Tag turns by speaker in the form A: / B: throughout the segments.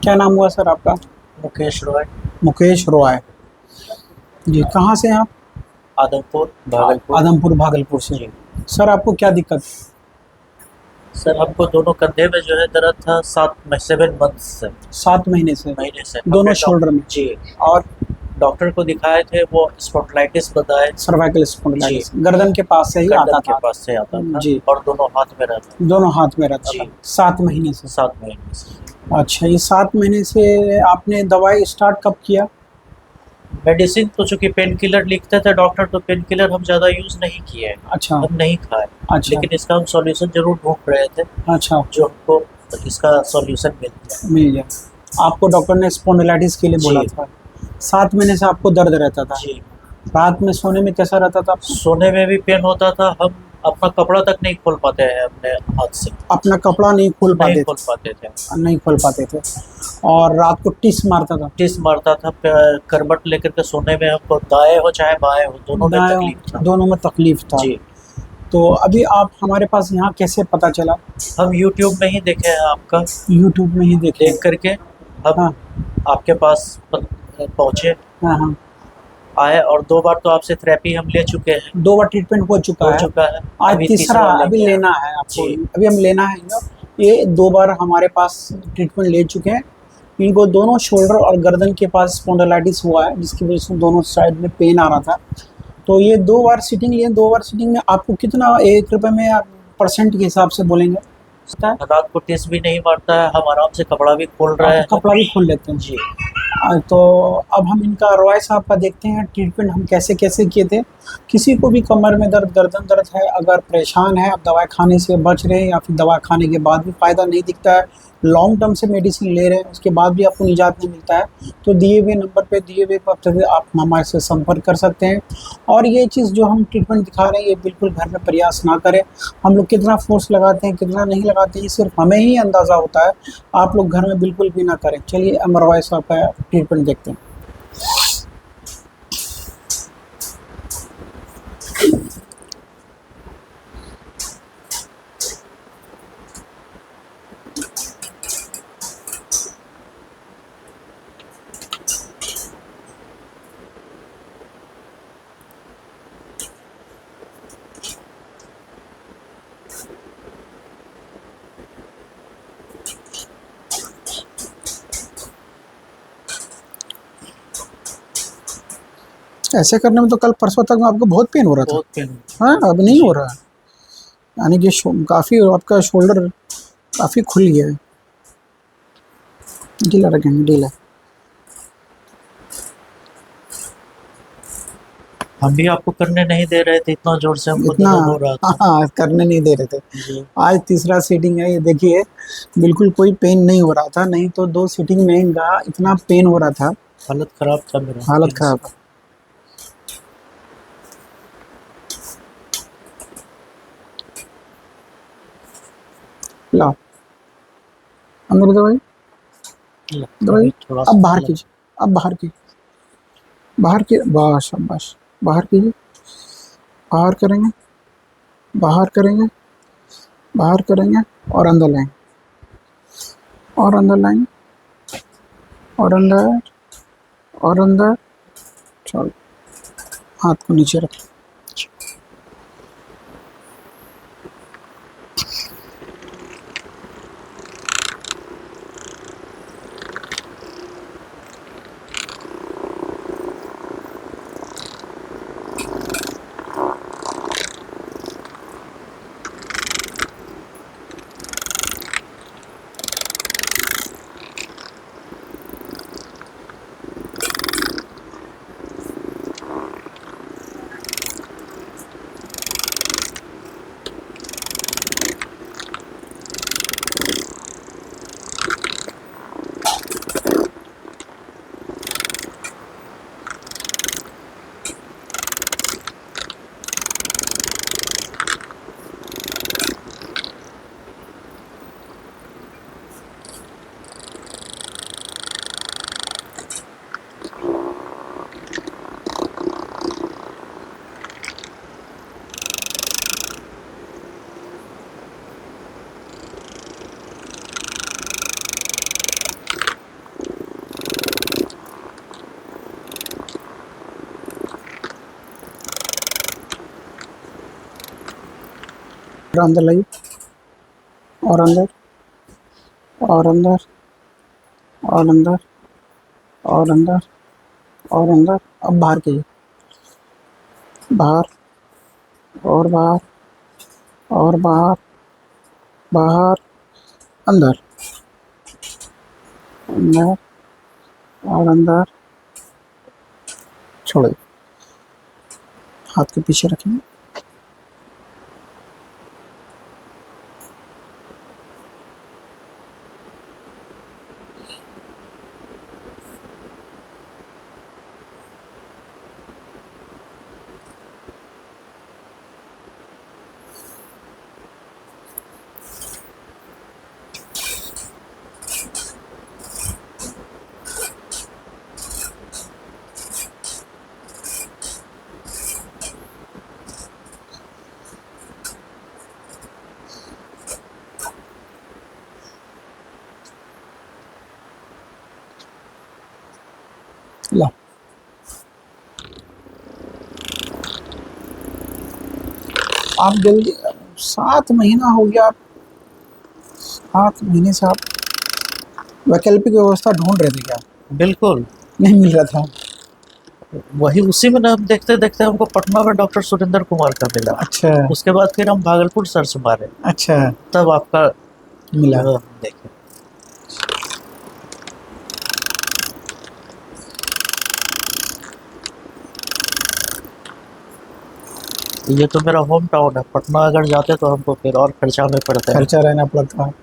A: क्या नाम हुआ सर आपका?
B: मुकेश रॉय।
A: मुकेश रॉय जी। कहाँ से हैं आप?
B: आदमपुर भागलपुर।
A: आदमपुर भागलपुर से।
B: जी
A: सर आपको क्या दिक्कत?
B: सर, हमको दोनों कंधे में जो है दर्द था 7 मंथ से।
A: 7 महीने से दोनों
B: हमने
A: शोल्डर में?
B: जी,
A: और
B: डॉक्टर को दिखाए थे, वो स्पॉन्डिलाइटिस बताए।
A: सर्वाइकल
B: जी,
A: स्पॉन्डिलाइटिस गर्दन के पास से ही आता
B: गर्दन के
A: था?
B: पास से आता था
A: जी।
B: और दोनों हाथ में रहता था।
A: दोनों हाथ में रहता
B: जी।
A: था 7 महीने से?
B: 7 महीने से।
A: अच्छा, ये 7 महीने से आपने दवाई स्टार्ट कब किया?
B: मेडिसिन तो चूंकि पेन किलर लिखते थे डॉक्टर, तो पेन किलर हम ज़्यादा यूज़ नहीं किए,
A: अच्छा
B: हम नहीं खाए।
A: अच्छा
B: लेकिन इसका हम सॉल्यूशन जरूर ढूंढ रहे थे,
A: अच्छा।
B: जो हमको इसका सॉल्यूशन मिल गया।
A: मिल गया आपको? डॉक्टर ने स्पॉन्डिलाइटिस के लिए बोला
B: जी
A: था। 7 महीने से आपको दर्द रहता था?
B: जी,
A: रात में सोने में कैसा रहता था आपको?
B: सोने में भी पेन होता था। हम अपना कपड़ा तक नहीं खोल पाते हैं अपने हाथ से,
A: अपना कपड़ा नहीं खोल
B: नहीं
A: पाते
B: खोल
A: थे?
B: पाते थे।
A: नहीं खोल पाते थे। और रात को टिस मारता था?
B: टिस मारता था। करवट लेकर के सोने में हमको दाएं हो चाहे बाएं हो, दोनों में
A: दाएं?
B: तकलीफ था।
A: दोनों में तकलीफ था।
B: जी,
A: तो अभी आप हमारे पास यहाँ कैसे पता चला?
B: हम यूट्यूब में ही देखे हैं आपका,
A: यूट्यूब में ही देखे?
B: देख करके हम
A: हाँ
B: आपके पास पहुँचे,
A: हाँ हाँ।
B: आए। और 2 बार तो आपसे थेरेपी हम ले चुके हैं,
A: 2 बार ट्रीटमेंट हो चुका है। आज
B: अभी
A: तीसरा अभी
B: लेंगे।
A: लेना है आपको?
B: जी
A: अभी हम लेना है इनको। ये 2 बार हमारे पास ट्रीटमेंट ले चुके हैं। इनको दोनों शोल्डर और गर्दन के पास स्पॉन्डिलाइटिस हुआ है, जिसकी वजह से दोनों साइड में पेन आ रहा था। तो ये 2 बार सीटिंग लिए। 2 बार सीटिंग में आपको कितना, 1 रुपये में आप परसेंट के हिसाब से बोलेंगे?
B: रात को टिस भी नहीं मारता है, हम आराम से कपड़ा भी खोल रहे हैं।
A: कपड़ा भी खोल लेते हैं?
B: जी।
A: तो अब हम इनका रॉय साहब का देखते हैं ट्रीटमेंट हम कैसे कैसे किए थे। किसी को भी कमर में दर्द, गर्दन दर्द है, अगर परेशान है, आप दवाई खाने से बच रहे हैं या फिर दवा खाने के बाद भी फ़ायदा नहीं दिखता है, लॉन्ग टर्म से मेडिसिन ले रहे हैं, उसके बाद भी आपको निजात नहीं मिलता है, तो दिए हुए नंबर पे, दिए हुए पते पे आप हमारे से संपर्क कर सकते हैं। और ये चीज़ जो हम ट्रीटमेंट दिखा रहे हैं, ये बिल्कुल घर में प्रयास ना करें। हम लोग कितना फोर्स लगाते हैं, कितना नहीं लगाते हैं, ये सिर्फ हमें ही अंदाज़ा होता है। आप लोग घर में बिल्कुल भी ना करें। चलिए हम रॉय साहब का ट्रीटमेंट देखते हैं। ऐसे करने में तो कल परसों तक आपको बहुत पेन हो रहा था।
B: बहुत पेन।
A: हाँ, अब नहीं हो रहा है? यानी कि काफ़ी आपका शोल्डर काफ़ी खुल गया है। ढीला रखेंगे, ढीला।
B: हम भी आपको करने नहीं दे रहे थे, इतना जोर से हमको
A: इतना
B: दर्द हो रहा था।
A: हाँ, करने नहीं दे रहे थे।
B: जी।
A: आज तीसरा सीटिंग है, ये देखिए बिल्कुल कोई पेन नहीं हो रहा था। नहीं तो 2 सीटिंग में इनका इतना पेन हो रहा था,
B: हालत खराब था मेरा।
A: हालत खराब। लाओ अंदर दवाई, दवाई।
B: थोड़ा
A: अब बाहर कीजिए, अब बाहर कीजिए, बाहर की, बस शाबाश, बाहर कीजिए। बाहर करेंगे, बाहर करेंगे, बाहर करेंगे और अंदर लाएंगे, और अंदर लाएंगे, और अंदर, और अंदर। चलो हाथ को नीचे रखें। और अंदर लाइए, और अंदर, और अंदर, और अंदर, और अंदर, और अंदर। अब बाहर कीजिए, बाहर, और बाहर, और बाहर, बाहर, अंदर, अंदर, और अंदर। छोड़िए, हाथ के पीछे रखिए। ला, आप जल्दी, 7 महीना हो गया, आप 7 महीने से आप वैकल्पिक व्यवस्था ढूंढ रहे थे क्या?
B: बिल्कुल,
A: नहीं मिल रहा था।
B: वही उसी में ना, हम देखते-देखते हमको पटना में डॉक्टर सुरेंद्र कुमार का मिला।
A: अच्छा,
B: उसके बाद फिर हम भागलपुर सर्च मारे,
A: अच्छा,
B: तब आपका
A: मिला।
B: देखे। ये तो मेरा होम टाउन है, पटना अगर जाते तो हमको फिर और खर्चा में पड़ता है।
A: खर्चा रहना पड़ता है।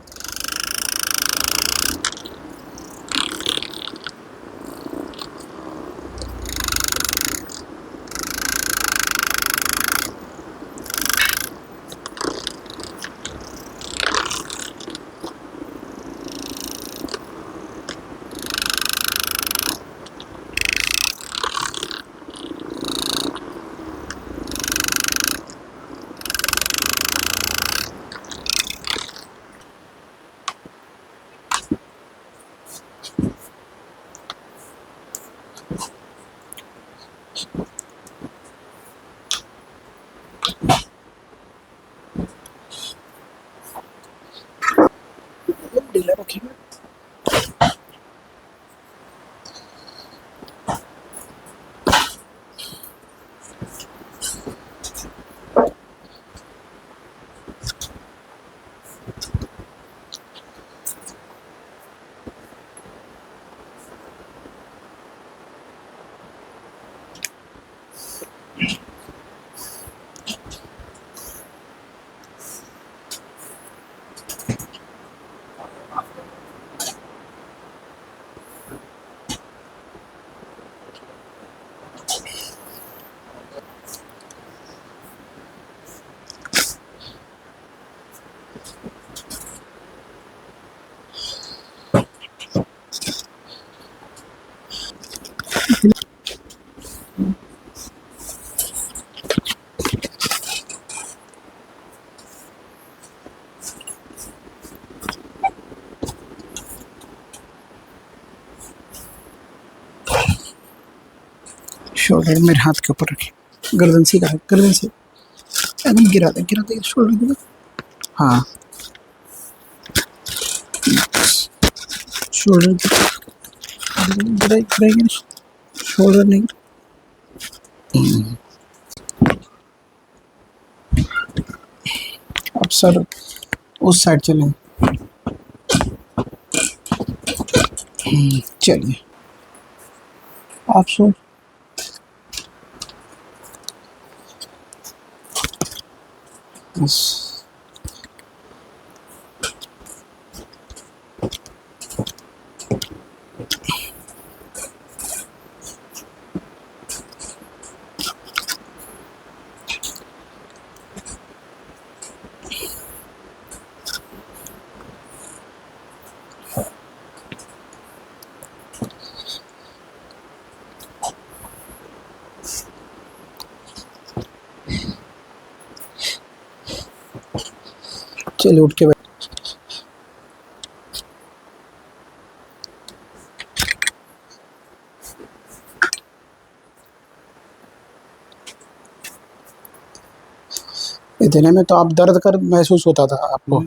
A: ढीला रखेंगे। शोल्डर मेरे हाथ के ऊपर रखिए, गर्दन सीधा है, गर्दन से एकदम गिरा दे शोल्डर के ऊपर। हाँ, शोल्डर गिराइए, शोल्डर नहीं। अब सर उस साइड चलें। चलिए, आप सो। बस, चलिए उठ के बैठ। इतने में तो आप दर्द कर महसूस होता था आपको।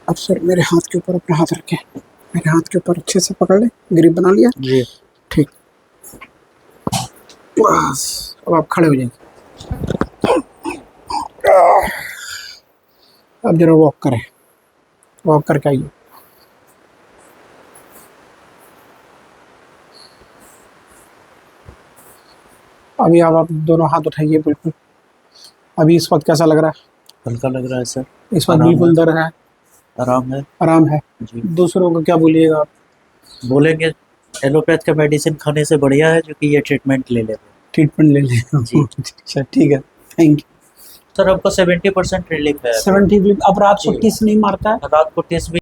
A: अब सर मेरे हाथ के ऊपर अपना हाथ रखें, मेरे हाथ के ऊपर अच्छे से पकड़ लें, ग्रिप बना लिया
B: जी।
A: ठीक, बस अब आप खड़े हो जाइए। अब जरा वॉक करें, वॉक करके आइए। अभी आप दोनों हाथ उठाइए बिल्कुल। अभी इस वक्त कैसा लग रहा है?
B: हल्का लग रहा है सर।
A: इस वक्त
B: आराम
A: बिल्कुल
B: है।
A: दर्द है?
B: आराम है
A: आराम है।
B: जी।
A: दूसरों को क्या बोलिएगा आप?
B: बोलेंगे एलोपैथ का मेडिसिन खाने से बढ़िया है जो कि ये ट्रीटमेंट ले लेते
A: ट्रीटमेंट ले लें।
B: जी।
A: अच्छा ठीक है, थैंक यू।
B: सर हमको 70% रिलीफ है।
A: 70 अब रात को
B: जी।
A: टिस नहीं मारता है?
B: रात को टेस्ट भी